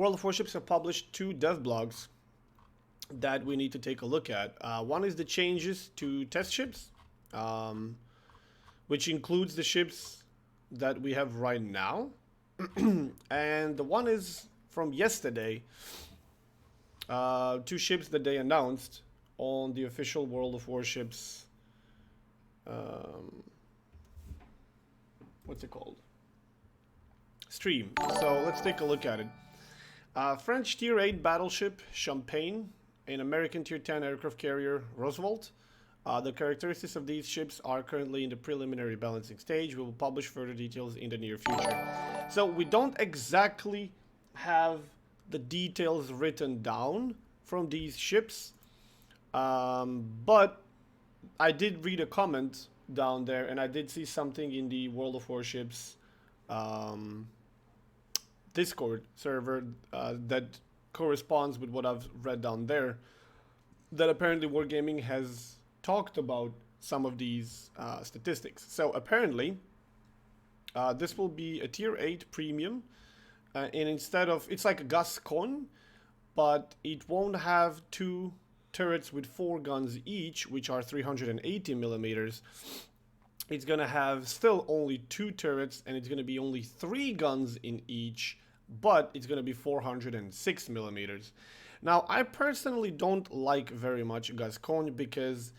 World of Warships have published 2 dev blogs that we need to take a look at. One is the changes to test ships, which includes the ships that we have right now. And the one is from yesterday, 2 ships that they announced on the official World of Warships, what's it called? Stream. So let's take a look at it. French Tier 8 battleship Champagne, an American Tier 10 aircraft carrier Roosevelt. The characteristics of these ships are currently in the preliminary balancing stage. We will publish further details in the near future. So we don't exactly have the details written down from these ships, but I did read a comment down there, and I did see something in the World of Warships Discord server that corresponds with what I've read down there, that apparently Wargaming has talked about some of these statistics. So apparently this will be a tier 8 premium, and instead of, it's like a Gascon, but it won't have 2 turrets with 4 guns each, which are 380 millimeters. It's gonna have still only 2 turrets, and it's gonna be only 3 guns in each, but it's gonna be 406 millimeters. Now, I personally don't like very much Gascon because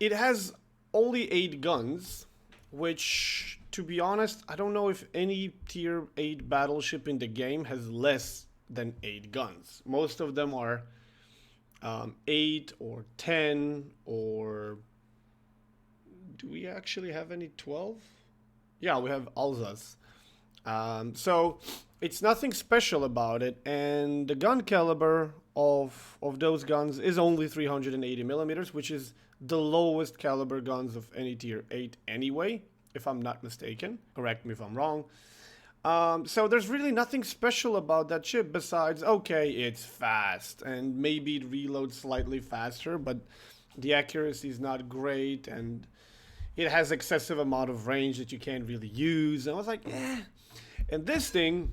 it has only 8 guns, which, to be honest, I don't know if any tier 8 battleship in the game has less than 8 guns. Most of them are 8 or 10, or do we actually have any 12? Yeah, we have Alsace. So it's nothing special about it, and the gun caliber of those guns is only 380 millimeters, which is the lowest caliber guns of any tier 8 anyway, if I'm not mistaken. Correct me if I'm wrong. So there's really nothing special about that ship besides, okay, it's fast, and maybe it reloads slightly faster, but the accuracy is not great, and it has excessive amount of range that you can't really use. And I was like, eh. And this thing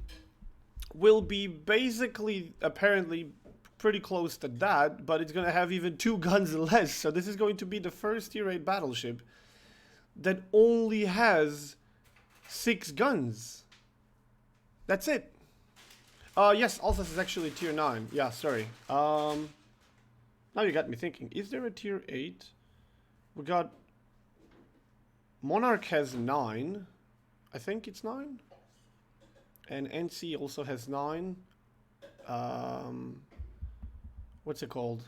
will be basically, apparently, pretty close to that, but it's going to have even 2 guns less. So this is going to be the first tier 8 battleship that only has 6 guns. That's it. Yes, Alsace is actually tier 9. Yeah, sorry. Now you got me thinking. Is there a tier 8? We got... Monarch has 9. I think it's 9. And NC also has 9. What's it called?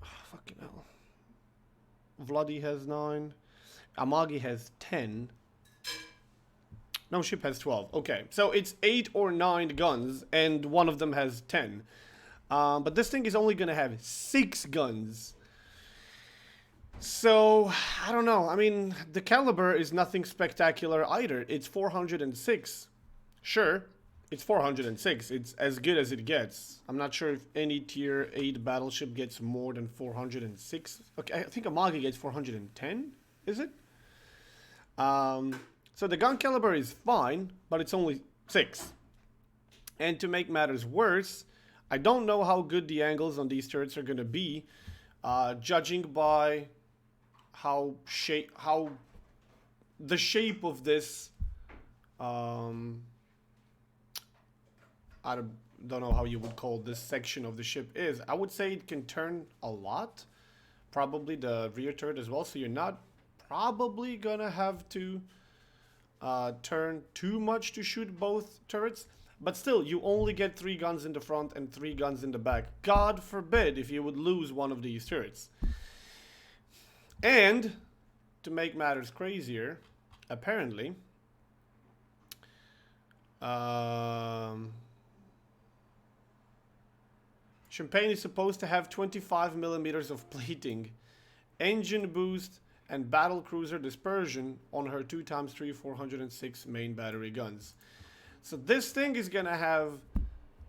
Oh, fucking hell. Vladi has 9. Amagi has 10. No, ship has 12. Okay, so it's 8 or 9 guns, and one of them has 10. But this thing is only gonna have 6 guns. So, I don't know. I mean, the caliber is nothing spectacular either. It's 406. Sure, it's 406. It's as good as it gets. I'm not sure if any tier 8 battleship gets more than 406. Okay, I think Amagi gets 410, is it? So the gun caliber is fine, but it's only 6. And to make matters worse, I don't know how good the angles on these turrets are going to be, judging by how the shape of this, I don't know how you would call this section of the ship is. I would say it can turn a lot, probably the rear turret as well, so you're not probably gonna have to turn too much to shoot both turrets, but still, you only get 3 guns in the front and 3 guns in the back. God forbid if you would lose one of these turrets. And, to make matters crazier, apparently, Champagne is supposed to have 25 millimeters of plating, engine boost, and battlecruiser dispersion on her 2x3 406 main battery guns. So this thing is gonna have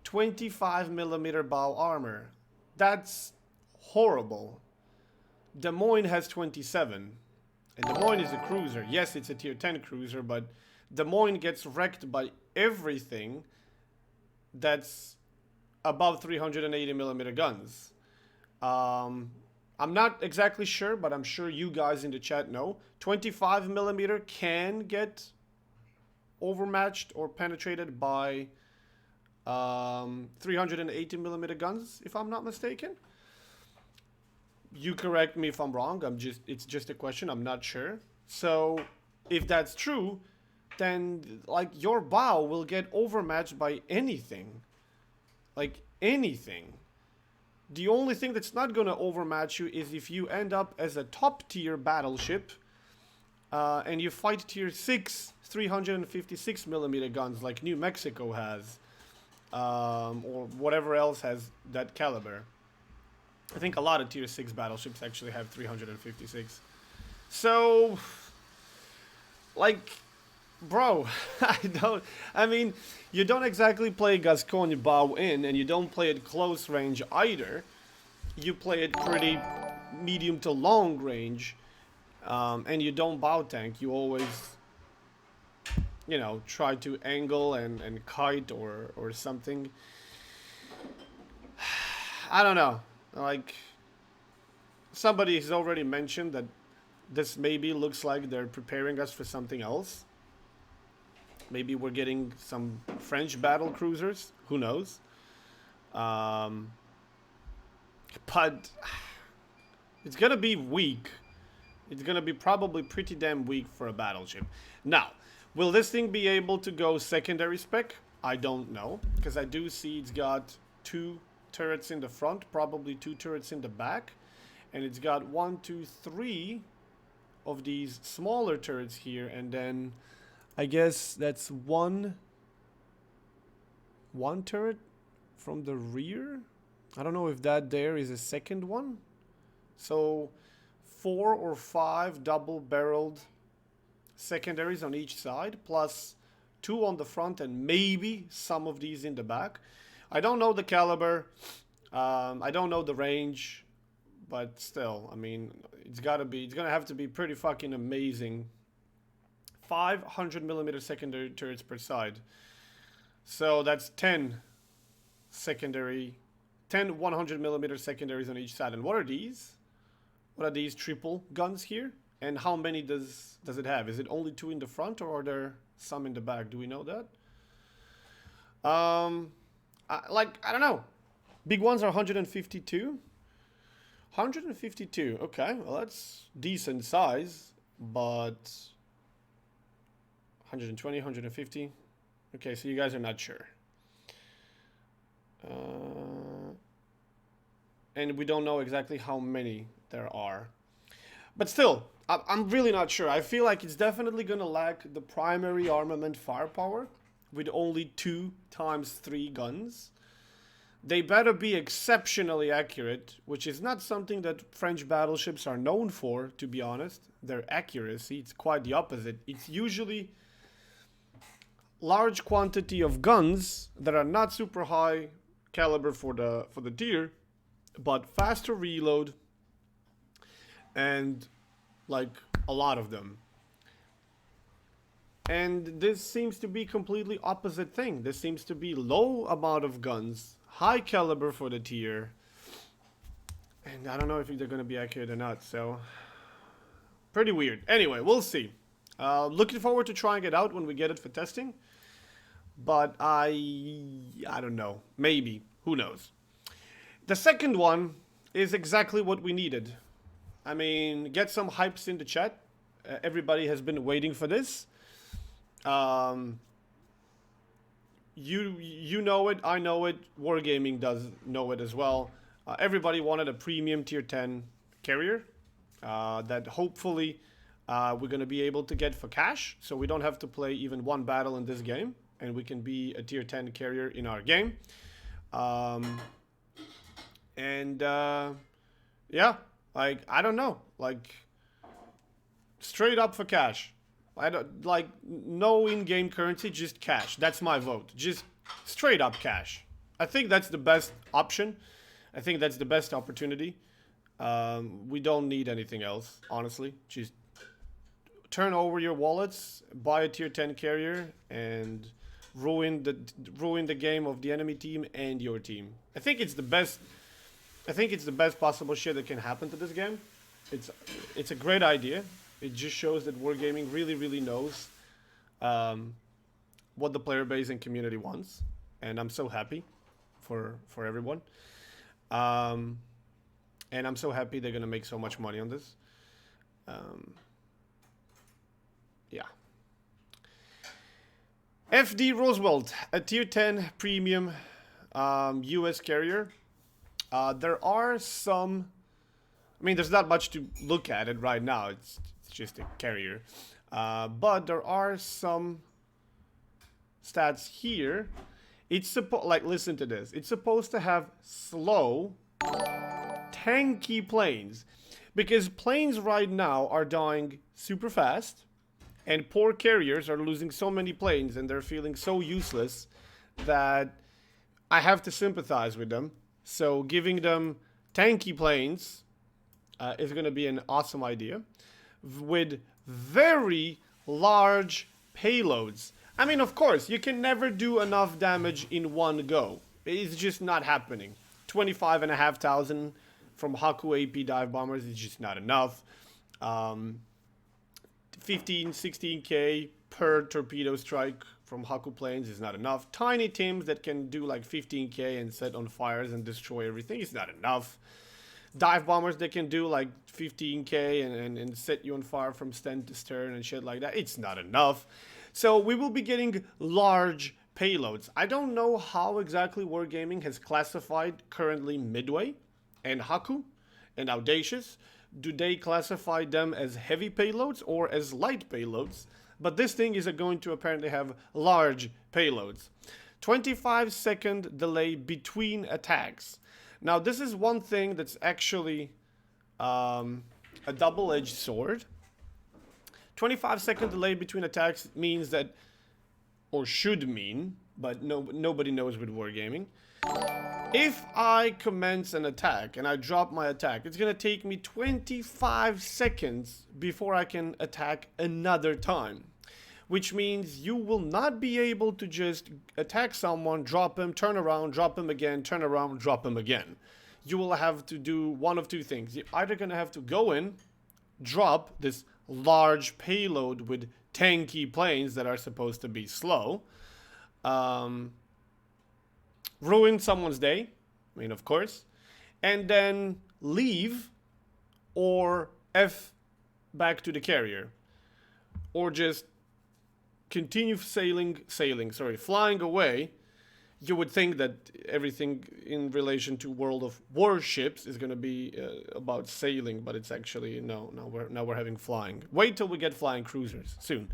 25 millimeter bow armor. That's horrible. Des Moines has 27. And Des Moines is a cruiser. Yes, it's a tier 10 cruiser, but Des Moines gets wrecked by everything that's above 380 millimeter guns. I'm not exactly sure, but I'm sure you guys in the chat know. 25 millimeter can get overmatched or penetrated by 380 millimeter guns, if I'm not mistaken. You correct me if I'm wrong. It's just a question. I'm not sure. So if that's true, then like your bow will get overmatched by anything. Like anything. The only thing that's not gonna overmatch you is if you end up as a top tier battleship and you fight tier 6 356 millimeter guns like New Mexico has, or whatever else has that caliber. I think a lot of tier 6 battleships actually have 356. So, like, bro, I mean, you don't exactly play Gascogne bow in, and you don't play it close range either. You play it pretty medium to long range, and you don't bow tank. You always, you know, try to angle and kite or something. I don't know. Like, somebody has already mentioned that this maybe looks like they're preparing us for something else. Maybe we're getting some French battle cruisers. Who knows? But it's gonna be weak. It's gonna be probably pretty damn weak for a battleship. Now, will this thing be able to go secondary spec? I don't know, because I do see it's got 2 turrets in the front, probably 2 turrets in the back, and it's got 1, 2, 3 of these smaller turrets here, and then I guess that's one turret from the rear. I don't know if that there is a second one. So 4 or 5 double-barreled secondaries on each side, plus 2 on the front and maybe some of these in the back. I don't know the caliber, I don't know the range, but still, I mean, it's gonna have to be pretty fucking amazing. 500 millimeter secondary turrets per side. So that's 10 100 millimeter secondaries on each side. And what are these? What are these triple guns here? And how many does it have? Is it only 2 in the front, or are there some in the back? Do we know that? I don't know. Big ones are 152. 152. Okay, well that's decent size, but 120, 150. Okay, so you guys are not sure. And we don't know exactly how many there are. But still, I'm really not sure. I feel like it's definitely gonna lack the primary armament firepower with only 2 times 3 guns. They better be exceptionally accurate, which is not something that French battleships are known for, to be honest. Their accuracy, it's quite the opposite. It's usually large quantity of guns that are not super high caliber for the tier, but faster reload and like a lot of them. And this seems to be completely opposite thing. This seems to be low amount of guns, high caliber for the tier, and I don't know if they're going to be accurate or not, so pretty weird. Anyway, we'll see. Looking forward to trying it out when we get it for testing, but I don't know. Maybe. Who knows? The second one is exactly what we needed. I mean, get some hypes in the chat. Everybody has been waiting for this. You know it, I know it, Wargaming does know it as well. Everybody wanted a premium tier 10 carrier that hopefully we're going to be able to get for cash, so we don't have to play even one battle in this game, and we can be a tier 10 carrier in our game. Yeah, like, I don't know, like, straight up for cash. I don't like no in-game currency, just cash. That's my vote. Just straight up cash. I think that's the best option. I think that's the best opportunity. We don't need anything else, honestly. Just turn over your wallets, buy a tier 10 carrier, and ruin the game of the enemy team and your team. I think it's the best possible shit that can happen to this game. It's a great idea. It just shows that Wargaming really knows what the player base and community wants, and I'm so happy for everyone. And I'm so happy they're gonna make so much money on this. Yeah. FD Roosevelt, a tier 10 premium US carrier. There are some... I mean, there's not much to look at it right now. It's just a carrier. But there are some stats here. It's listen to this. It's supposed to have slow, tanky planes. Because planes right now are dying super fast. And poor carriers are losing so many planes and they're feeling so useless that I have to sympathize with them. So giving them tanky planes is going to be an awesome idea with very large payloads. I mean, of course, you can never do enough damage in one go. It's just not happening. 25,500 from Haku AP dive bombers is just not enough. 15, 16k per torpedo strike from Haku planes is not enough. Tiny teams that can do like 15k and set on fires and destroy everything is not enough. Dive bombers that can do like 15k and set you on fire from stem to stern and shit like that, it's not enough. So we will be getting large payloads. I don't know how exactly Wargaming has classified currently Midway and Haku and Audacious. Do they classify them as heavy payloads or as light payloads? But this thing is going to apparently have large payloads. 25-second delay between attacks. Now this is one thing that's actually a double-edged sword. 25-second delay between attacks means that, or should mean, but nobody knows with Wargaming. If I commence an attack and I drop my attack, it's gonna take me 25 seconds before I can attack another time. Which means you will not be able to just attack someone, drop him, turn around, drop him again, turn around, drop him again. You will have to do one of two things. You're either gonna have to go in, drop this large payload with tanky planes that are supposed to be slow, ruin someone's day, I mean, of course, and then leave or F back to the carrier, or just continue flying away. You would think that everything in relation to World of Warships is going to be about sailing, but it's actually no. Now we're having flying. Wait till we get flying cruisers soon.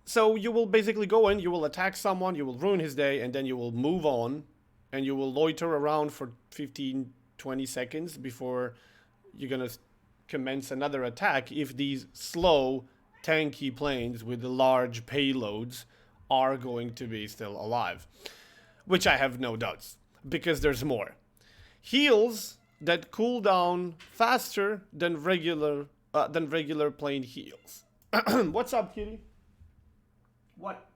So you will basically go in, you will attack someone, you will ruin his day, and then you will move on, and you will loiter around for 15, 20 seconds before you're gonna commence another attack if these slow, tanky planes with the large payloads are going to be still alive. Which I have no doubts, because there's more. Heals that cool down faster than regular plane heals. What's up, kitty? What?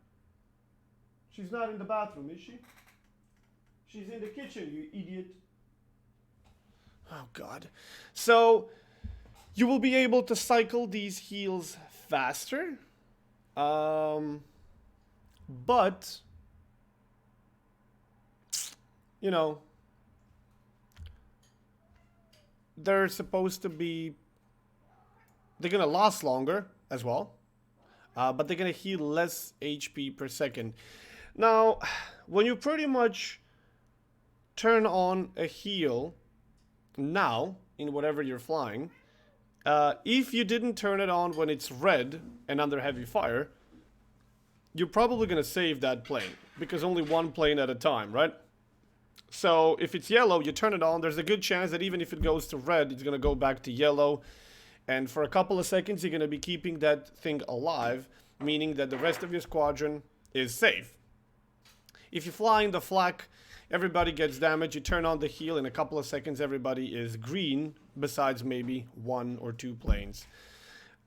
She's not in the bathroom, is she? She's in the kitchen, you idiot. Oh, God. So, you will be able to cycle these heals faster. But, you know, they're supposed to be... They're gonna last longer as well. But they're gonna heal less HP per second. Now, when you pretty much turn on a heal now, in whatever you're flying, if you didn't turn it on when it's red and under heavy fire, you're probably gonna save that plane, because only one plane at a time, right? So if it's yellow, you turn it on, there's a good chance that even if it goes to red, it's gonna go back to yellow. And for a couple of seconds, you're going to be keeping that thing alive, meaning that the rest of your squadron is safe. If you're flying the flak Everybody gets damage. You turn on the heal. In a couple of seconds, everybody is green, besides maybe 1 or 2 planes.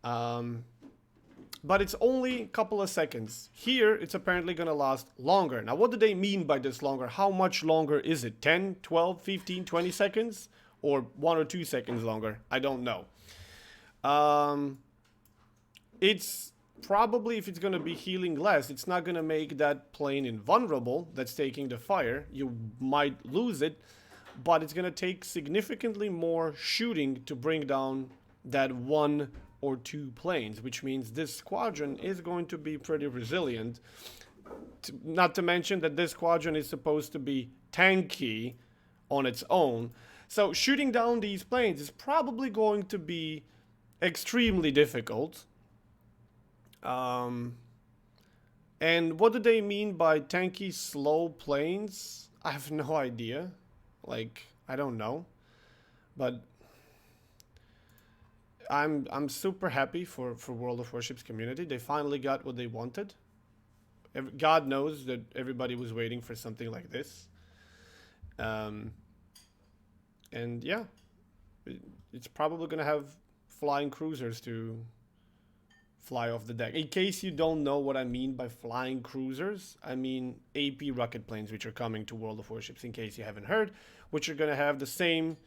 But it's only a couple of seconds. Here, it's apparently going to last longer. Now, what do they mean by this longer? How much longer is it? 10, 12, 15, 20 seconds? Or 1 or 2 seconds longer? I don't know. It's probably, if it's going to be healing less, it's not going to make that plane invulnerable that's taking the fire. You might lose it, but it's going to take significantly more shooting to bring down that 1 or 2 planes, which means this squadron is going to be pretty resilient. Not to mention that this squadron is supposed to be tanky on its own. So shooting down these planes is probably going to be extremely difficult. And what do they mean by tanky slow planes? I have no idea. Like, I don't know. But I'm super happy for World of Warships community. They finally got what they wanted. God knows that everybody was waiting for something like this. And yeah, it's probably going to have flying cruisers to fly off the deck. In case you don't know what I mean by flying cruisers, I mean AP rocket planes, which are coming to World of Warships, in case you haven't heard, which are going to have the same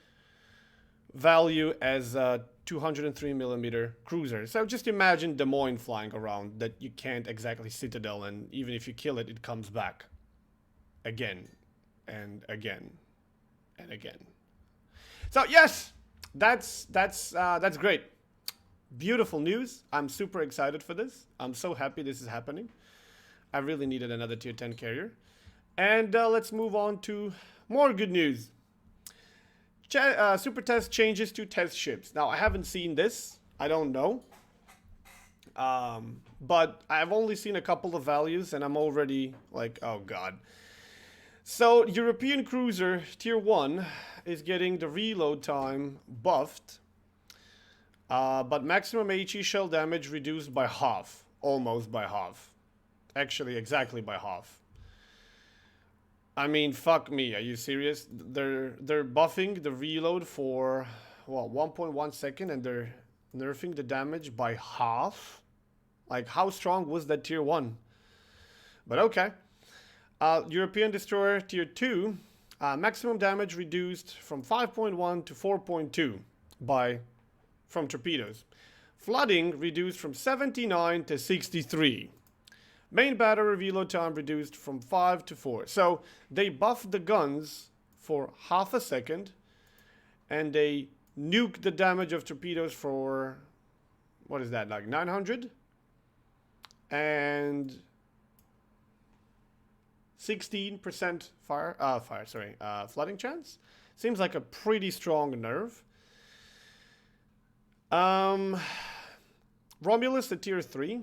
value as 203mm cruisers. So just imagine Des Moines flying around that you can't exactly citadel, and even if you kill it, it comes back again and again and again. So yes, that's great. Beautiful news. I'm super excited for this. I'm so happy this is happening. I really needed another tier 10 carrier. And let's move on to more good news. Super Test changes to test ships. Now, I haven't seen this. I don't know. But I've only seen a couple of values, and I'm already like, oh god. So, European Cruiser Tier 1 is getting the reload time buffed. But maximum HE shell damage reduced by half. Almost by half. Actually, exactly by half. I mean, fuck me. Are you serious? They're buffing the reload for, well, 1.1 second, and they're nerfing the damage by half? Like, how strong was that Tier 1? But okay. European Destroyer Tier 2, maximum damage reduced from 5.1 to 4.2 from torpedoes. Flooding reduced from 79 to 63. Main battery reload time reduced from 5 to 4. So they buffed the guns for half a second, and they nuked the damage of torpedoes for, what is that, like 900? And 16% flooding chance? Seems like a pretty strong nerf. Romulus at Tier 3.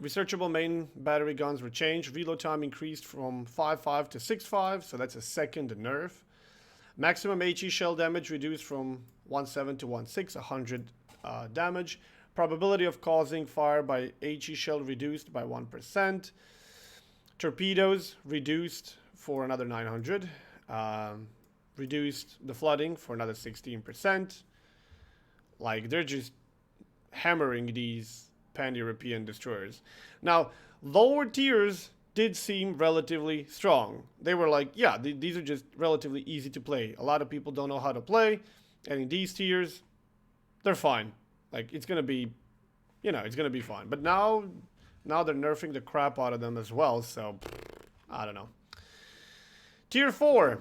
Researchable main battery guns were changed. Reload time increased from 5.5 to 6.5, so that's a second nerf. Maximum HE shell damage reduced from 1.7 to 1.6, 100 damage. Probability of causing fire by HE shell reduced by 1%. Torpedoes reduced for another 900. Reduced the flooding for another 16%. Like, they're just hammering these pan-European destroyers. Now, lower tiers did seem relatively strong. They were like, yeah, these are just relatively easy to play. A lot of people don't know how to play, and in these tiers, they're fine. Like, it's gonna be, you know, it's gonna be fine. But now they're nerfing the crap out of them as well, so I don't know. Tier 4.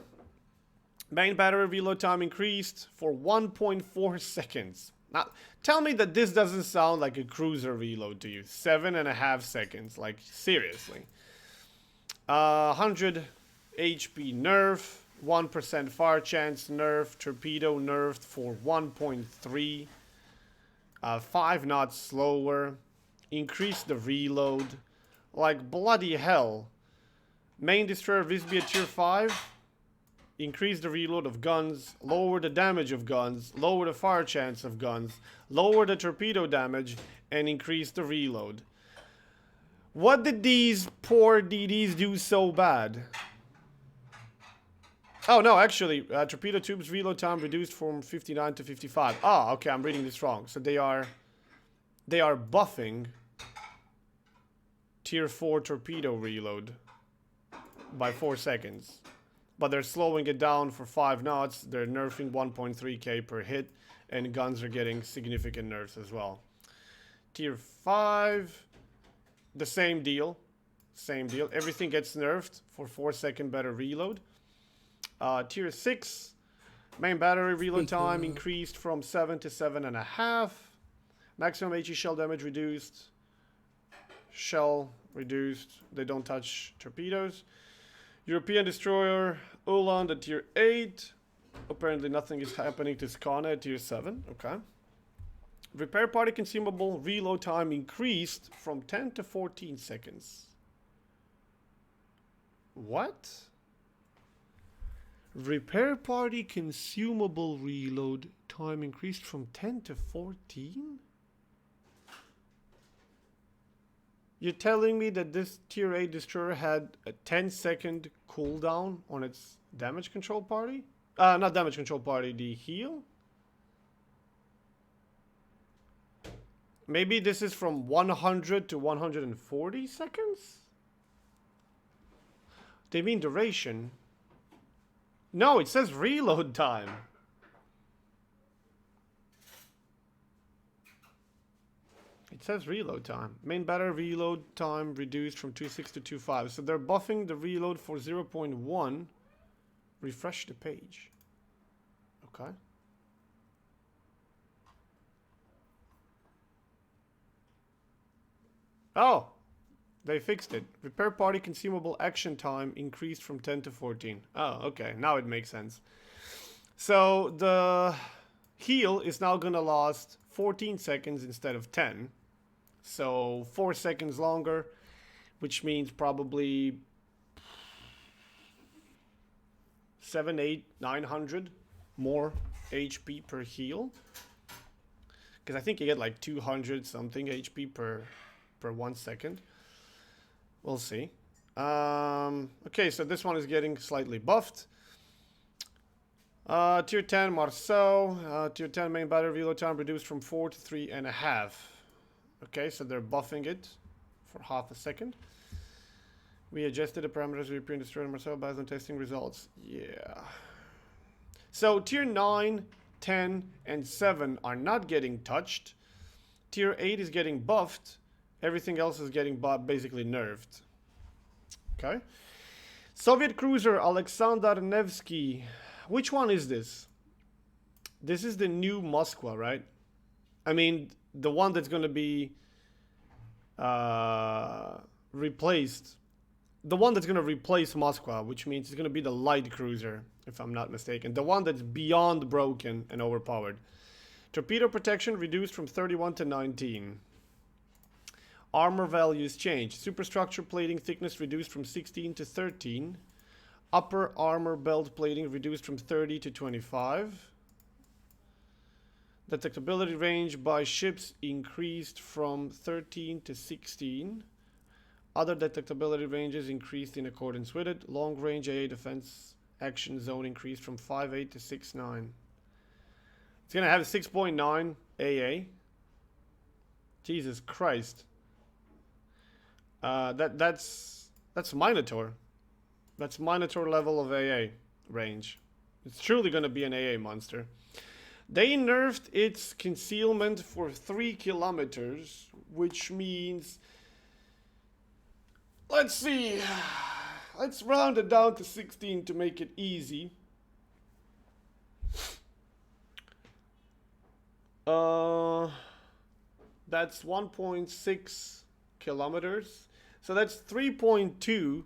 Main battery reload time increased for 1.4 seconds. Now, tell me that this doesn't sound like a cruiser reload to you. 7.5 seconds. Like, seriously. 100 HP nerf. 1% fire chance nerf. Torpedo nerfed for 1.3. 5 knots slower. Increase the reload. Like, bloody hell. Main destroyer Visby at Tier 5. Increase the reload of guns, lower the damage of guns, lower the fire chance of guns, lower the torpedo damage, and increase the reload. What did these poor DDs do so bad? Oh, no, actually, torpedo tubes reload time reduced from 59 to 55. Ah, okay, I'm reading this wrong. So they are buffing tier 4 torpedo reload by 4 seconds. But they're slowing it down for 5 knots. They're nerfing 1.3k per hit, and guns are getting significant nerfs as well. Tier 5, the same deal. Same deal. Everything gets nerfed for 4-second better reload. Tier 6, main battery reload time increased from 7 to 7.5. Maximum HE shell damage reduced. Shell reduced. They don't touch torpedoes. European destroyer Ulan at tier 8. Apparently nothing is happening to Skana at tier 7. Okay. Repair party consumable reload time increased from 10 to 14 seconds. What? Repair party consumable reload time increased from 10 to 14? You're telling me that this tier 8 destroyer had a 10-second cooldown on its damage control party? Not damage control party, the heal? Maybe this is from 100 to 140 seconds? They mean duration. No, it says reload time. It says reload time. Main battery reload time reduced from 2.6 to 2.5. So they're buffing the reload for 0.1. Refresh the page. Okay. Oh, they fixed it. Repair party consumable action time increased from 10 to 14. Oh, okay. Now it makes sense. So the heal is now going to last 14 seconds instead of 10. So 4 seconds longer, which means probably 7, 8, 900 more HP per heal. Because I think you get like 200 something HP per 1 second. We'll see. Okay, so this one is getting slightly buffed. Tier 10 Marceau. Tier 10 main battery reload time reduced from 4 to 3.5. Okay, so they're buffing it for half a second. We adjusted the parameters of European Destroyer Marceau based on testing results. Yeah. So tier 9, 10, and 7 are not getting touched. Tier 8 is getting buffed. Everything else is getting basically nerfed. Okay. Soviet cruiser Aleksandr Nevski. Which one is this? This is the new Moskva, right? I mean, the one that's going to be replaced. The one that's going to replace Moskva, which means it's going to be the light cruiser, if I'm not mistaken. The one that's beyond broken and overpowered. Torpedo protection reduced from 31 to 19. Armor values changed. Superstructure plating thickness reduced from 16 to 13. Upper armor belt plating reduced from 30 to 25. Detectability range by ships increased from 13 to 16. Other detectability ranges increased in accordance with it. Long range AA defense action zone increased from 5.8 to 6.9. It's gonna have 6.9 AA. Jesus Christ. That's Minotaur. That's Minotaur level of AA range. It's truly gonna be an AA monster. They nerfed its concealment for 3 kilometers, which means, let's see, let's round it down to 16 to make it easy. That's 1.6 kilometers. So that's 3.2,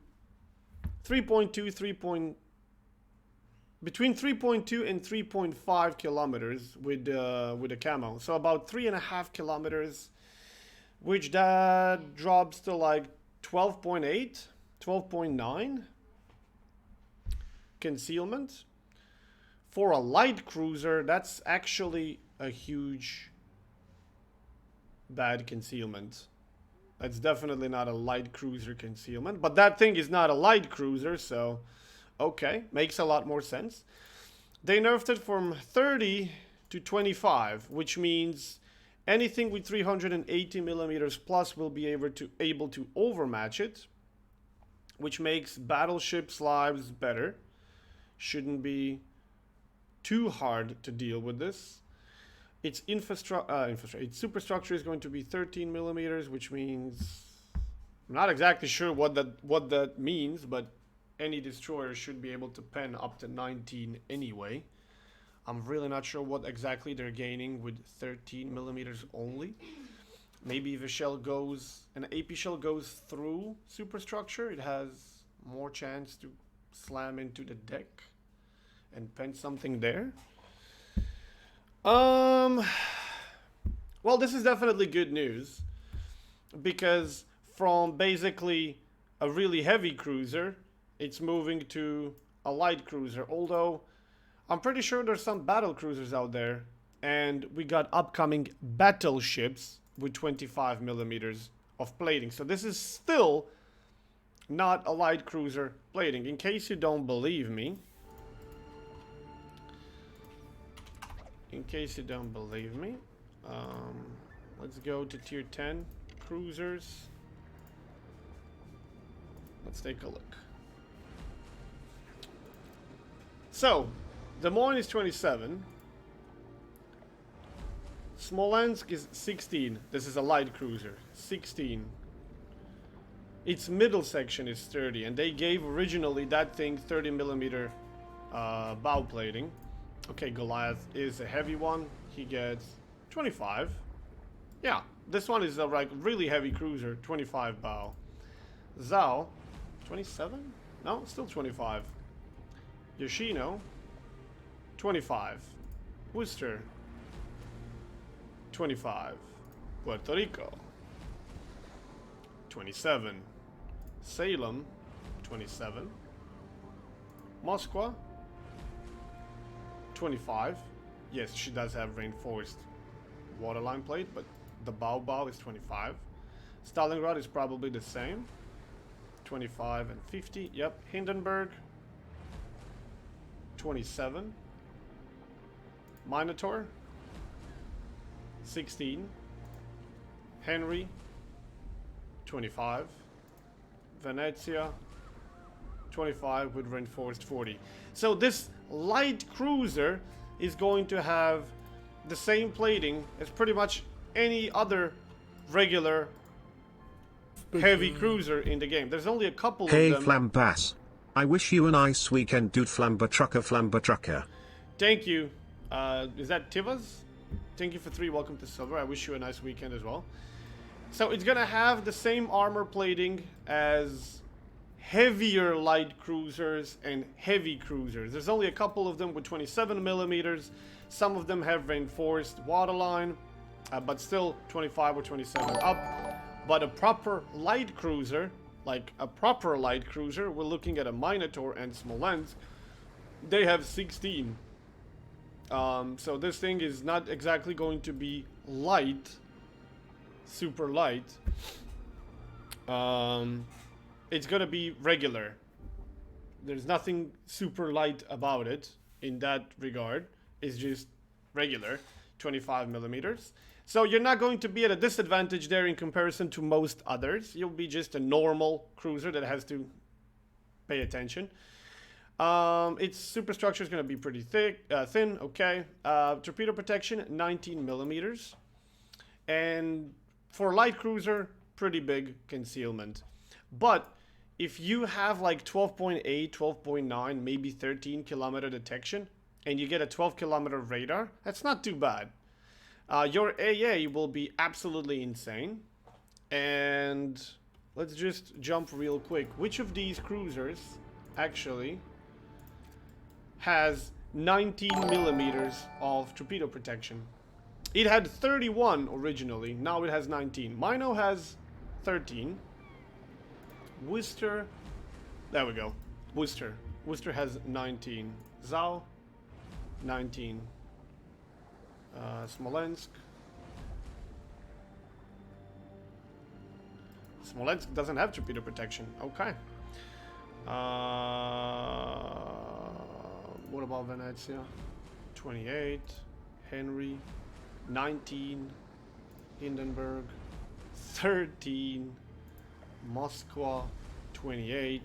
between 3.2 and 3.5 kilometers with a camo. So about 3.5 kilometers, which that drops to like 12.8, 12.9 concealment. For a light cruiser, that's actually a huge bad concealment. That's definitely not a light cruiser concealment. But that thing is not a light cruiser, so... Okay, makes a lot more sense. They nerfed it from 30 to 25, which means anything with 380 millimeters plus will be able to overmatch it, which makes battleships' lives better. Shouldn't be too hard to deal with this. Its its superstructure is going to be 13 millimeters, which means I'm not exactly sure what that means, but any destroyer should be able to pen up to 19 anyway. I'm really not sure what exactly they're gaining with 13 millimeters only. Maybe if a shell goes, an AP shell goes through superstructure, it has more chance to slam into the deck and pen something there. Well, this is definitely good news, because from basically a really heavy cruiser, it's moving to a light cruiser. Although I'm pretty sure there's some battle cruisers out there, and we got upcoming battleships with 25 millimeters of plating. So this is still not a light cruiser plating. In case you don't believe me, let's go to tier 10 cruisers. Let's take a look. So, Des Moines is 27. Smolensk is 16. This is a light cruiser. 16. Its middle section is 30, and they gave originally that thing 30 millimeter bow plating. Okay, Goliath is a heavy one. He gets 25. Yeah, this one is a like really heavy cruiser, 25 bow. Zhao, 27? No, still 25. Yoshino, 25. Worcester, 25. Puerto Rico, 27. Salem, 27. Moscow, 25. Yes, she does have reinforced waterline plate, but the bow is 25. Stalingrad is probably the same. 25 and 50. Yep. Hindenburg, 27. Minotaur, 16. Henry, 25. Venezia, 25 with reinforced 40. So this light cruiser is going to have the same plating as pretty much any other regular heavy cruiser in the game. There's only a couple of them. Hey Flambass, I wish you a nice weekend, dude. Flamba trucker. Thank you. Is that Tivas? Thank you for 3. Welcome to Silver. I wish you a nice weekend as well. So it's gonna have the same armor plating as heavier light cruisers and heavy cruisers. There's only a couple of them with 27 millimeters. Some of them have reinforced waterline, but still 25 or 27 up. But a proper light cruiser, we're looking at a Minotaur and Smolensk. They have 16. So this thing is not exactly going to be light, super light. It's gonna be regular. There's nothing super light about it in that regard. It's just regular, 25 millimeters. So you're not going to be at a disadvantage there in comparison to most others. You'll be just a normal cruiser that has to pay attention. Its superstructure is going to be pretty thin, okay. Torpedo protection, 19 millimeters. And for light cruiser, pretty big concealment. But if you have like 12.8, 12.9, maybe 13 kilometer detection, and you get a 12 kilometer radar, that's not too bad. Your AA will be absolutely insane. And let's just jump real quick. Which of these cruisers actually has 19 millimeters of torpedo protection? It had 31 originally, now it has 19. Mino has 13. Worcester, there we go. Worcester has 19. Zhao, 19. Smolensk, Smolensk doesn't have torpedo protection. Okay. What about Venezia? 28. Henry. 19. Hindenburg. 13. Moscow. 28.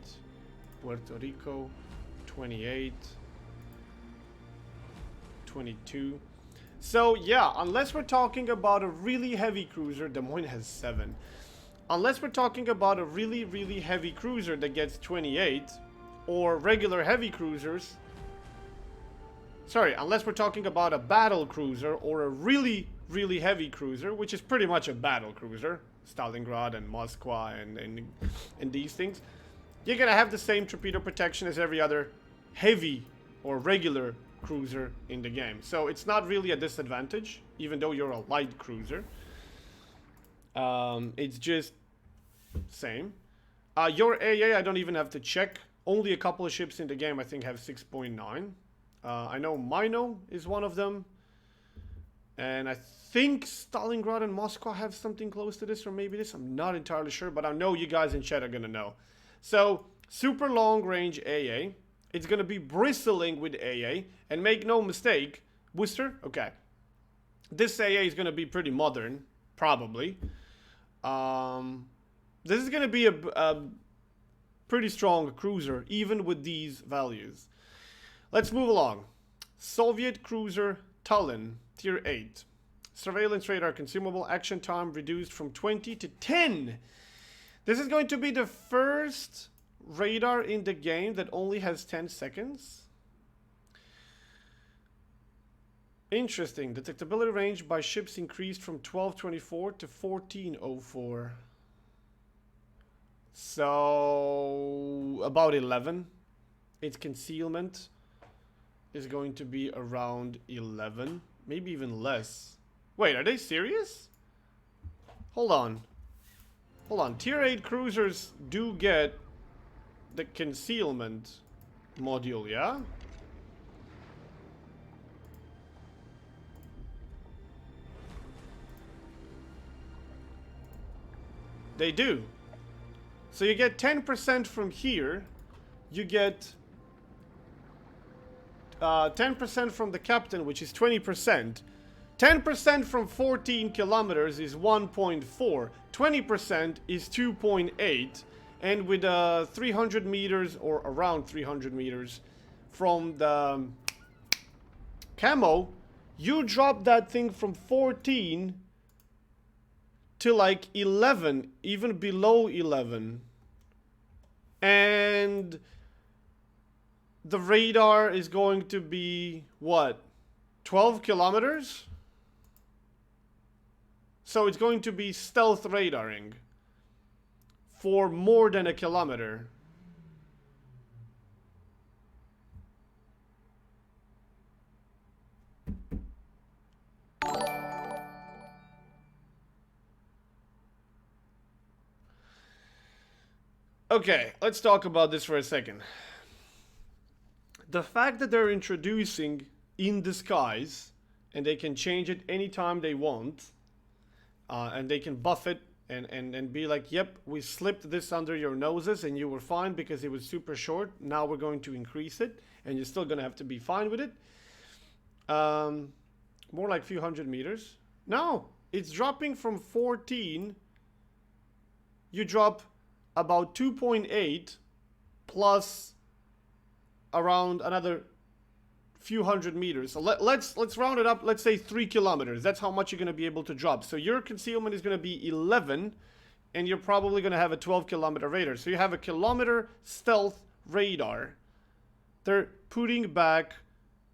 Puerto Rico. 28. 22. So yeah, unless we're talking about a really heavy cruiser, Des Moines has 7. Unless we're talking about a really, really heavy cruiser that gets 28, or regular heavy cruisers. Sorry, unless we're talking about a battle cruiser or a really, really heavy cruiser, which is pretty much a battle cruiser, Stalingrad and Moscow and these things, you're gonna have the same torpedo protection as every other heavy or regular cruiser in the game. So it's not really a disadvantage, even though you're a light cruiser. It's just same. Your AA, I don't even have to check. Only a couple of ships in the game, I think, have 6.9. I know Mino is one of them. And I think Stalingrad and Moscow have something close to this, or maybe this. I'm not entirely sure, but I know you guys in chat are gonna know. So, super long range AA. It's gonna be bristling with AA. And make no mistake, Worcester? Okay. This AA is gonna be pretty modern, probably. This is going to be a pretty strong cruiser, even with these values. Let's move along. Soviet cruiser Tallinn, tier 8. Surveillance radar consumable, action time reduced from 20 to 10. This is going to be the first radar in the game that only has 10 seconds. Interesting. Detectability range by ships increased from 1224 to 1404. So about 11. Its concealment is going to be around 11, maybe even less. Wait, are they serious? Hold on. Hold on. Tier 8 cruisers do get the concealment module, yeah? They do. So you get 10% from here. You get 10% from the captain, which is 20%. 10% from 14 kilometers is 1.4. 20% is 2.8. And with 300 meters, or around 300 meters, from the camo, you drop that thing from 14 to like 11, even below 11. And the radar is going to be, what, 12 kilometers? So it's going to be stealth radaring for more than a kilometer. Okay, let's talk about this for a second. The fact that they're introducing in the skies, and they can change it anytime they want, and they can buff it and be like, yep, we slipped this under your noses and you were fine because it was super short. Now we're going to increase it, and you're still going to have to be fine with it. More like a few hundred meters. No, it's dropping from 14. You drop about 2.8 plus around another few hundred meters. So let's round it up. Let's say 3 kilometers. That's how much you're going to be able to drop. So your concealment is going to be 11, and you're probably going to have a 12-kilometer radar. So you have a kilometer stealth radar. They're putting back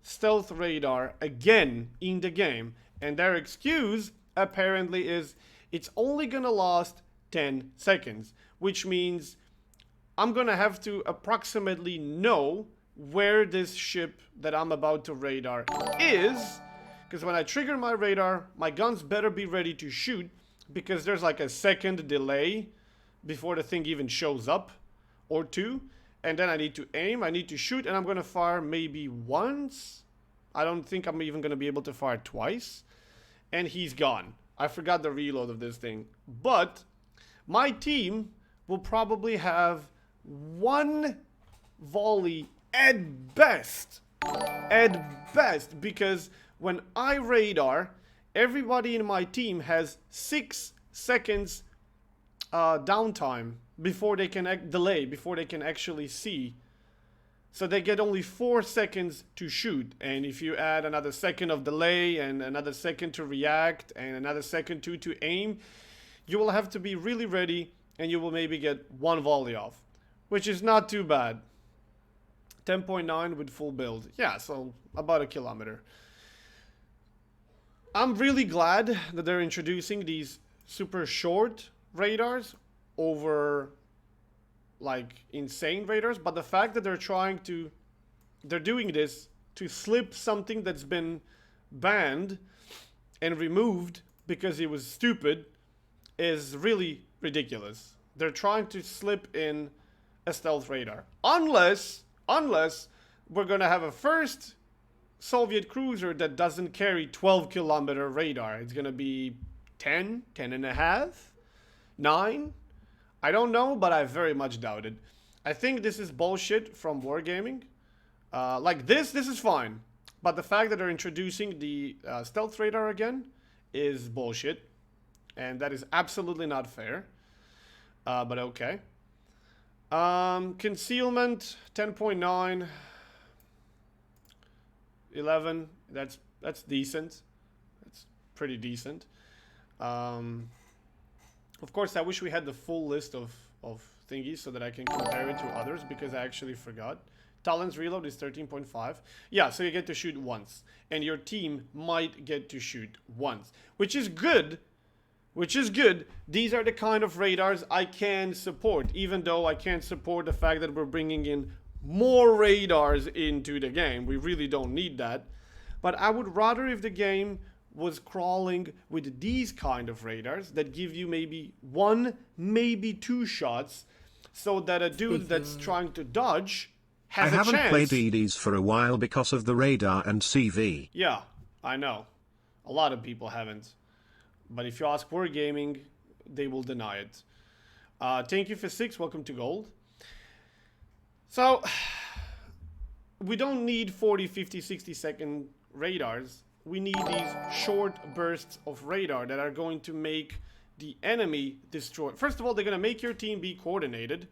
stealth radar again in the game, and their excuse apparently is it's only going to last 10 seconds, which means I'm going to have to approximately know where this ship that I'm about to radar is, because when I trigger my radar, my guns better be ready to shoot, because there's like a second delay before the thing even shows up, or 2, and then I need to aim, I need to shoot, and I'm going to fire maybe once. I don't think I'm even going to be able to fire twice, and he's gone. I forgot the reload of this thing, but My team will probably have one volley at best. At best, because when I radar, everybody in my team has 6 seconds downtime before they can delay, before they can actually see. So they get only 4 seconds to shoot, and if you add another second of delay and another second to react and another second to aim, you will have to be really ready, and you will maybe get one volley off, which is not too bad. 10.9 with full build. Yeah, so about a kilometer. I'm really glad that they're introducing these super short radars over like insane radars, but the fact that they're doing this to slip something that's been banned and removed because it was stupid is really ridiculous. They're trying to slip in a stealth radar. Unless we're gonna have a first Soviet cruiser that doesn't carry 12-kilometer radar. It's gonna be 10 and a half, 9. I don't know, but I very much doubt it. I think this is bullshit from Wargaming. Like this is fine. But the fact that they're introducing the stealth radar again is bullshit. And that is absolutely not fair. But okay. Concealment, 10.9. 11, that's decent. That's pretty decent. Of course, I wish we had the full list of thingies so that I can compare it to others, because I actually forgot. Talon's reload is 13.5. Yeah, so you get to shoot once. And your team might get to shoot once. Which is good. Which is good. These are the kind of radars I can support. Even though I can't support the fact that we're bringing in more radars into the game. We really don't need that. But I would rather if the game was crawling with these kind of radars that give you maybe 1, maybe 2 shots, so that a dude that's trying to dodge has a chance. I haven't played EDs for a while because of the radar and CV. Yeah, I know. A lot of people haven't. But if you ask Wargaming, they will deny it. Thank you for 6. Welcome to Gold. So, we don't need 40, 50, 60-second radars. We need these short bursts of radar that are going to make the enemy destroy. First of all, they're going to make your team be coordinated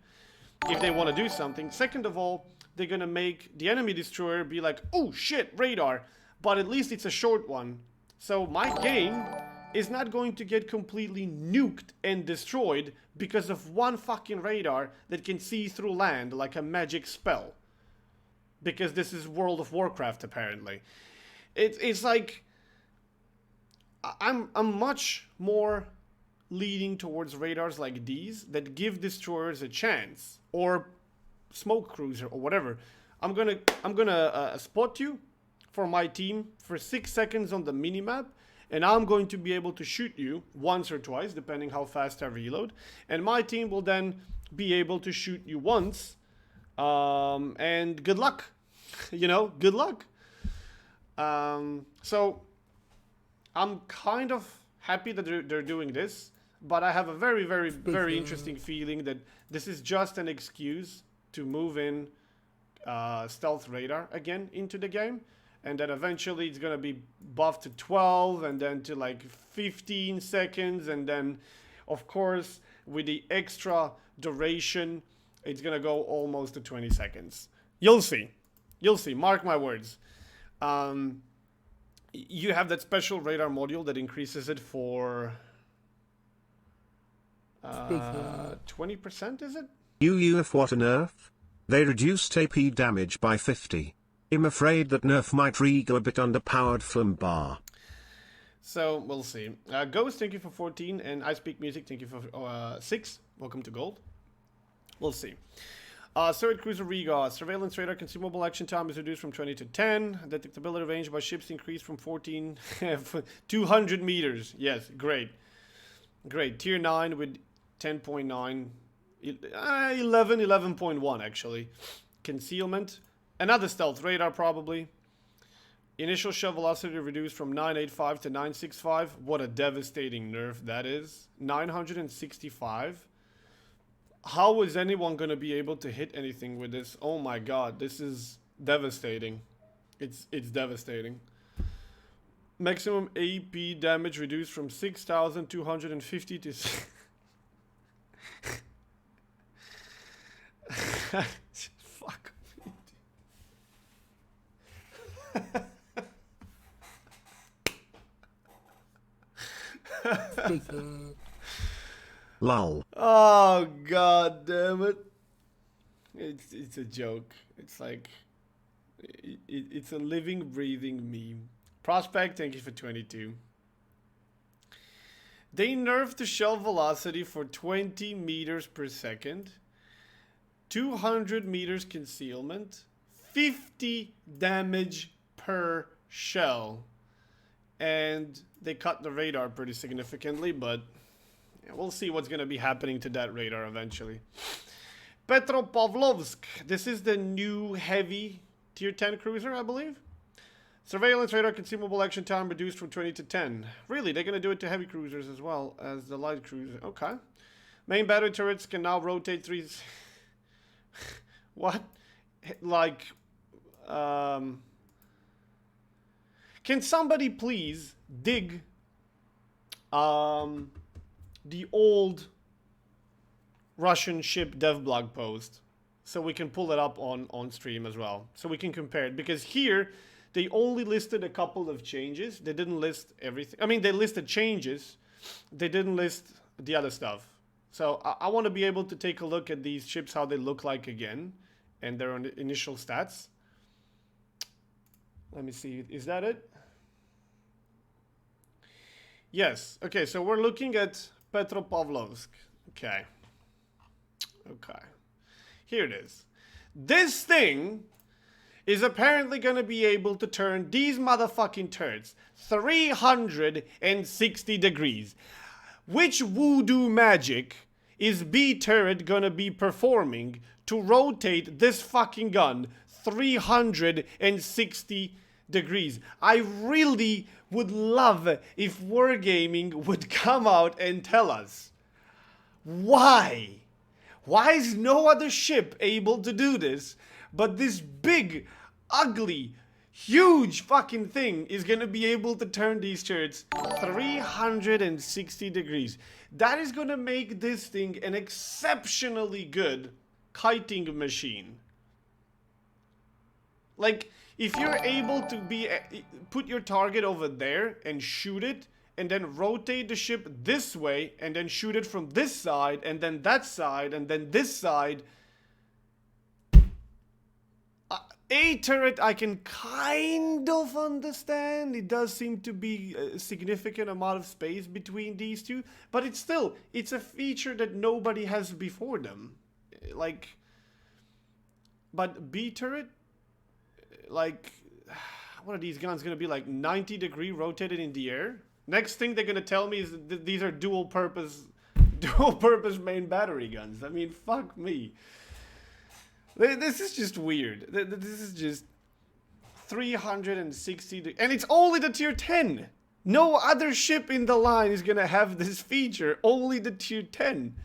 if they want to do something. Second of all, they're going to make the enemy destroyer be like, oh shit, radar. But at least it's a short one. So my game is not going to get completely nuked and destroyed because of one fucking radar that can see through land like a magic spell. Because this is World of Warcraft, apparently. It's like I'm much more leading towards radars like these that give destroyers a chance, or smoke cruiser or whatever. I'm gonna spot you for my team for 6 seconds on the minimap, and I'm going to be able to shoot you once or twice depending how fast I reload, and my team will then be able to shoot you once, and good luck. You know, good luck. So I'm kind of happy that they're doing this, but I have a very, very, very interesting feeling that this is just an excuse to move in stealth radar again into the game, and that eventually it's gonna be buffed to 12 and then to like 15 seconds, and then of course with the extra duration it's gonna go almost to 20 seconds. You'll see. You'll see. Mark my words. You have that special radar module that increases it for 20%, is it? UUF, what on earth? They reduced AP damage by 50. I'm afraid that nerf might go a bit underpowered from bar. So, we'll see. Ghost, thank you for 14, and I Speak Music, thank you for 6. Welcome to Gold. We'll see. Soviet Cruiser Riga. Surveillance radar consumable action time is reduced from 20 to 10. Detectability range by ships increased from 14 200 meters. Yes, great. Great. Tier 9 with 10.9. 11.1 actually. Concealment. Another stealth radar probably. Initial shell velocity reduced from 985 to 965. What a devastating nerf that is. 965. How is anyone going to be able to hit anything with this? Oh my god, this is devastating. It's devastating. Maximum AP damage reduced from 6,250 to... Fuck. Lol. Oh god damn it. It's a joke. It's like it's a living, breathing meme. Prospect, thank you for 22. They nerfed the shell velocity for 20 meters per second, 200 meters concealment, 50 damage per shell, and they cut the radar pretty significantly, but yeah, we'll see what's going to be happening to that radar eventually. Petropavlovsk. This is the new heavy tier 10 cruiser, I believe. Surveillance radar consumable action time reduced from 20 to 10. Really? They're going to do it to heavy cruisers as well as the light cruiser. Okay. Main battery turrets can now rotate 3... What? Like... Can somebody please dig... the old Russian ship dev blog post so we can pull it up on stream as well, so we can compare it, because here they only listed a couple of changes. They didn't list everything. I mean, they listed changes, they didn't list the other stuff. So I want to be able to take a look at these ships, how they look like again, and their initial stats. Let me see, is that it? Yes. Okay, so we're looking at Petropavlovsk. Okay. Okay. Here it is. This thing is apparently going to be able to turn these motherfucking turrets 360 degrees. Which voodoo magic is B turret going to be performing to rotate this fucking gun 360 degrees? I really would love if Wargaming would come out and tell us why. Why is no other ship able to do this, but this big, ugly, huge fucking thing is gonna be able to turn these turrets 360 degrees. That is gonna make this thing an exceptionally good kiting machine. Like, if you're able to put your target over there and shoot it, and then rotate the ship this way, and then shoot it from this side, and then that side, and then this side. A turret I can kind of understand. It does seem to be a significant amount of space between these two, but it's a feature that nobody has before them. Like, but B turret, like, what are these guns gonna be, like 90-degree rotated in the air? Next thing they're gonna tell me is that these are dual purpose main battery guns. I mean, fuck me. This is just weird. This is just 360, and it's only the tier 10. No other ship in the line is gonna have this feature. Only the tier 10.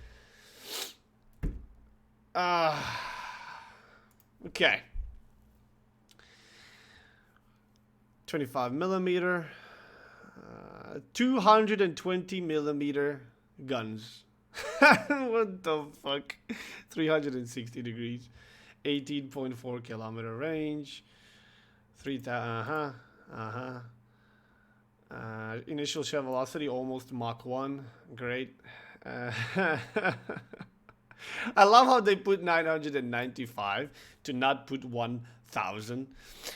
Okay. 25 millimeter. 220 millimeter guns. What the fuck? 360 degrees. 18.4 kilometer range. 3,000. Initial shell velocity almost Mach 1. Great. I love how they put 995 to not put 1,000.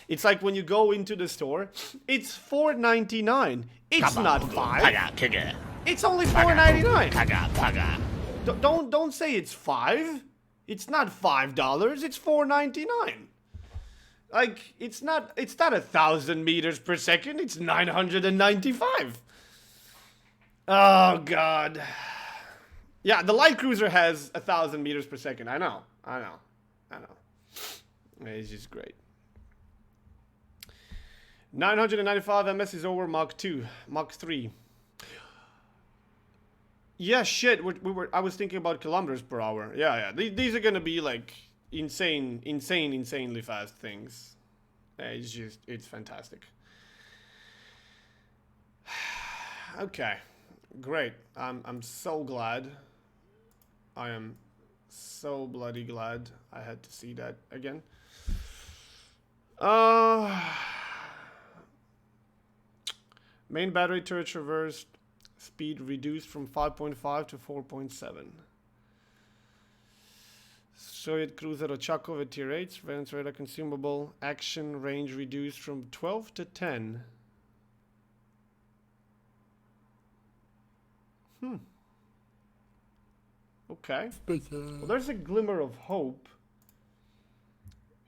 It's like when you go into the store, it's $4.99. It's not $5. It's only $4.99. Don't say it's $5. It's not $5. It's $4.99. Like, it's not 1,000 meters per second. It's 995. Oh god. Yeah, the light cruiser has 1,000 meters per second. I know. It's just great. 995 MS is over Mach 2, Mach 3. Yeah, shit. I was thinking about kilometers per hour. Yeah. These are gonna be like insanely fast things. It's fantastic. Okay, great. I'm so glad. I am so bloody glad I had to see that again. Main battery turret reversed. Speed reduced from 5.5 to 4.7. Soviet cruiser Ochakov at tier 8. Surveillance radar consumable. Action range reduced from 12 to 10. Okay. Well, there's a glimmer of hope.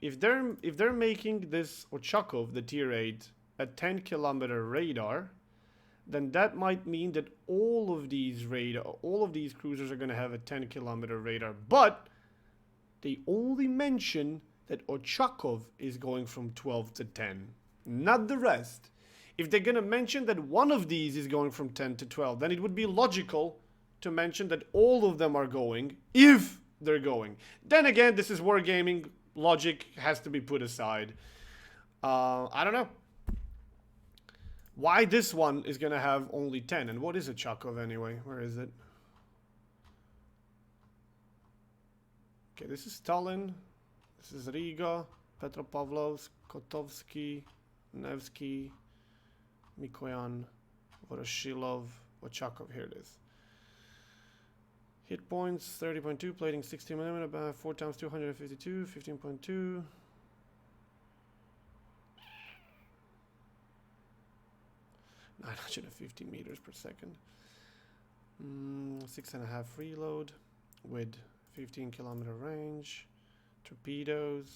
If they're making this Ochakov, the tier 8, a 10-kilometer radar, then that might mean that all of these cruisers are going to have a 10-kilometer radar. But they only mention that Ochakov is going from 12 to 10, not the rest. If they're going to mention that one of these is going from 10 to 12, then it would be logical to mention that all of them are going, if they're going. Then again, this is wargaming. Logic has to be put aside. I don't know. Why this one is going to have only 10? And what is a Chakov anyway? Where is it? Okay, this is Tallinn. This is Riga, Petropavlovsk, Kotovsky, Nevski, Mikoyan, Voroshilov, Ochakov. Here it is. Hit points 30.2, plating 60mm, about 4 times 252, 15.2. $950 meters per second. 6.5 reload with 15-kilometer range. Torpedoes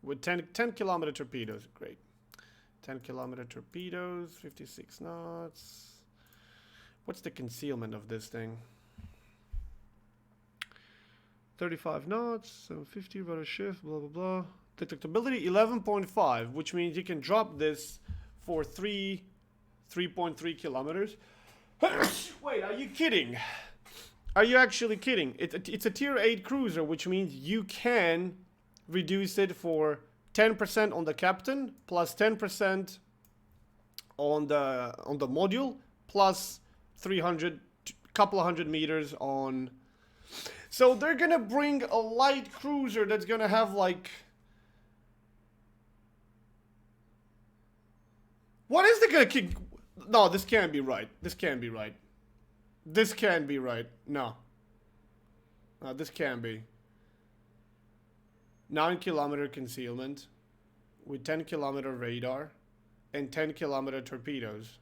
with 10-kilometer torpedoes. Great. 10-kilometer torpedoes, 56 knots. What's the concealment of this thing? 35 knots, 750 rudder shift, blah blah blah. Detectability 11.5, which means you can drop this for 3.3 kilometers. Wait, are you kidding? Are you actually kidding? It's a tier 8 cruiser, which means you can reduce it for 10% on the captain, plus 10% on the module, plus 300, couple of hundred meters on. So they're gonna bring a light cruiser that's gonna have like. What is it gonna kick? No, this can't be right. This can't be right. This can't be right. No. No, this can't be. 9-kilometer concealment with 10-kilometer radar and 10-kilometer torpedoes.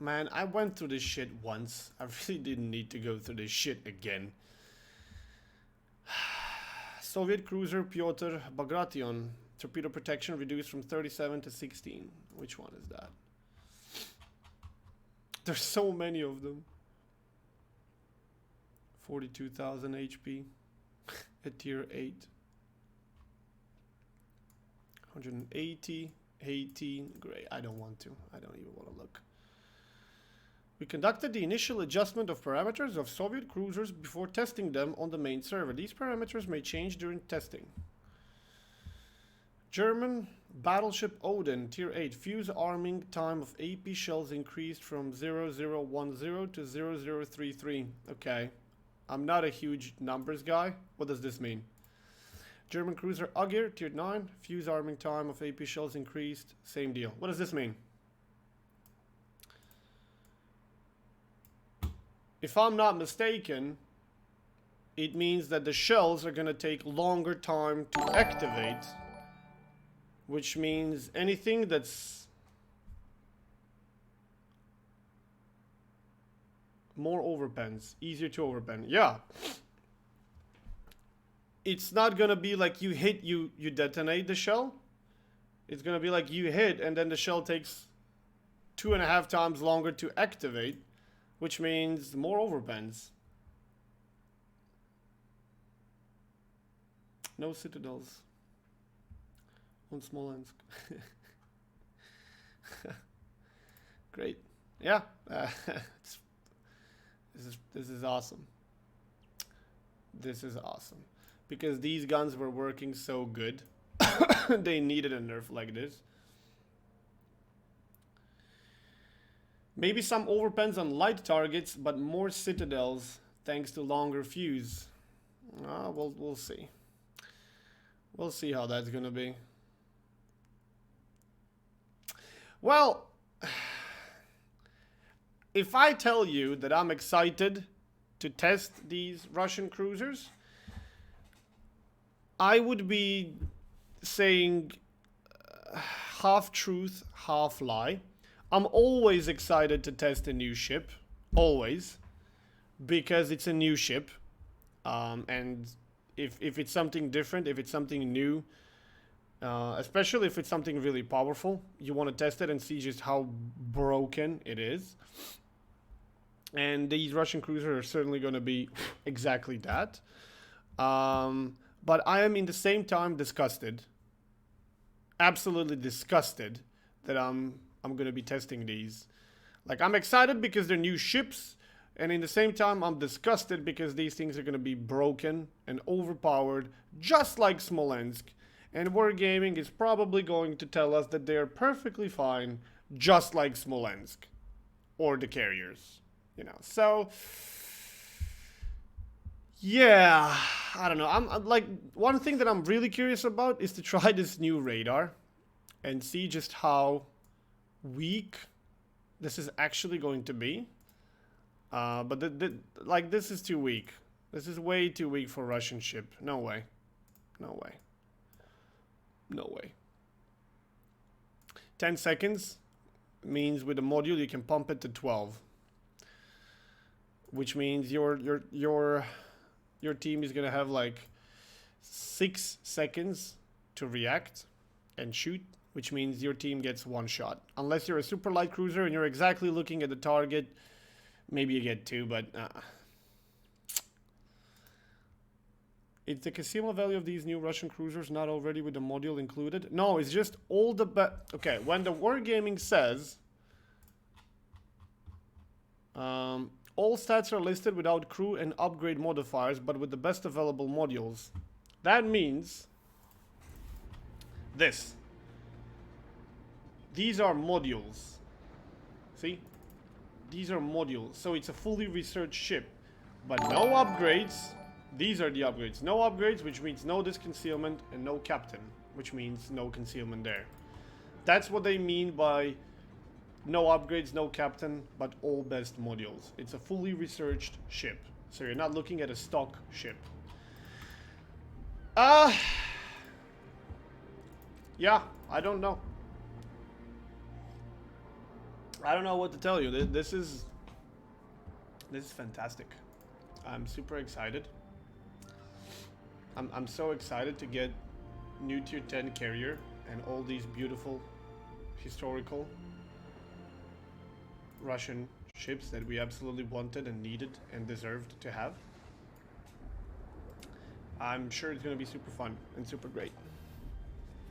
Man, I went through this shit once. I really didn't need to go through this shit again. Soviet cruiser Pyotr Bagration. Torpedo protection reduced from 37 to 16. Which one is that? There's so many of them. 42,000 HP at tier 8. 180, 18. Great. I don't want to. I don't even want to look. We conducted the initial adjustment of parameters of Soviet cruisers before testing them on the main server. These parameters may change during testing. German battleship Odin, tier 8. Fuse arming time of AP shells increased from 0010 to 0033. Okay. I'm not a huge numbers guy. What does this mean? German cruiser Agir, tier 9. Fuse arming time of AP shells increased. Same deal. What does this mean? If I'm not mistaken, it means that the shells are going to take longer time to activate, which means anything that's more overpens, easier to overpen. Yeah. It's not going to be like you hit, you detonate the shell. It's going to be like you hit and then the shell takes 2.5 times longer to activate. which means more overpens. No citadels on Smolensk. Great. Yeah, this is awesome. This is awesome. Because these guns were working so good. They needed a nerf like this. Maybe some overpens on light targets, but more citadels thanks to longer fuse. We'll see. We'll see how that's gonna be. Well, if I tell you that I'm excited to test these Russian cruisers, I would be saying half truth, half lie. I'm always excited to test a new ship, always, because it's a new ship, and if it's something different, if it's something new, especially if it's something really powerful, you want to test it and see just how broken it is. And these Russian cruisers are certainly going to be exactly that. But I am in the same time disgusted, absolutely disgusted, that I'm going to be testing these. Like, I'm excited because they're new ships, and in the same time I'm disgusted because these things are going to be broken and overpowered, just like Smolensk. And Wargaming is probably going to tell us that they're perfectly fine, just like Smolensk. Or the carriers, you know. So, yeah, I don't know. I'm like, one thing that I'm really curious about is to try this new radar and see just how weak this is actually going to be. But like, this is too weak. This is way too weak for Russian ship. No way. No way. No way. 10 seconds means with the module you can pump it to 12. Which means your team is gonna have like 6 seconds to react and shoot, which means your team gets 1 shot. Unless you're a super light cruiser and you're exactly looking at the target, maybe you get 2, but is the concealment value of these new Russian cruisers not already with the module included? No, it's just all the okay, when the Wargaming says all stats are listed without crew and upgrade modifiers, but with the best available modules. That means this. These are modules. See? These are modules. So it's a fully researched ship. But no upgrades. These are the upgrades. No upgrades, which means no disc concealment, and no captain, which means no concealment there. That's what they mean by no upgrades, no captain, but all best modules. It's a fully researched ship. So you're not looking at a stock ship. Yeah, I don't know. I don't know what to tell you. This is fantastic. I'm super excited. I'm so excited to get new tier 10 carrier and all these beautiful historical Russian ships that we absolutely wanted and needed and deserved to have. I'm sure it's going to be super fun and super great.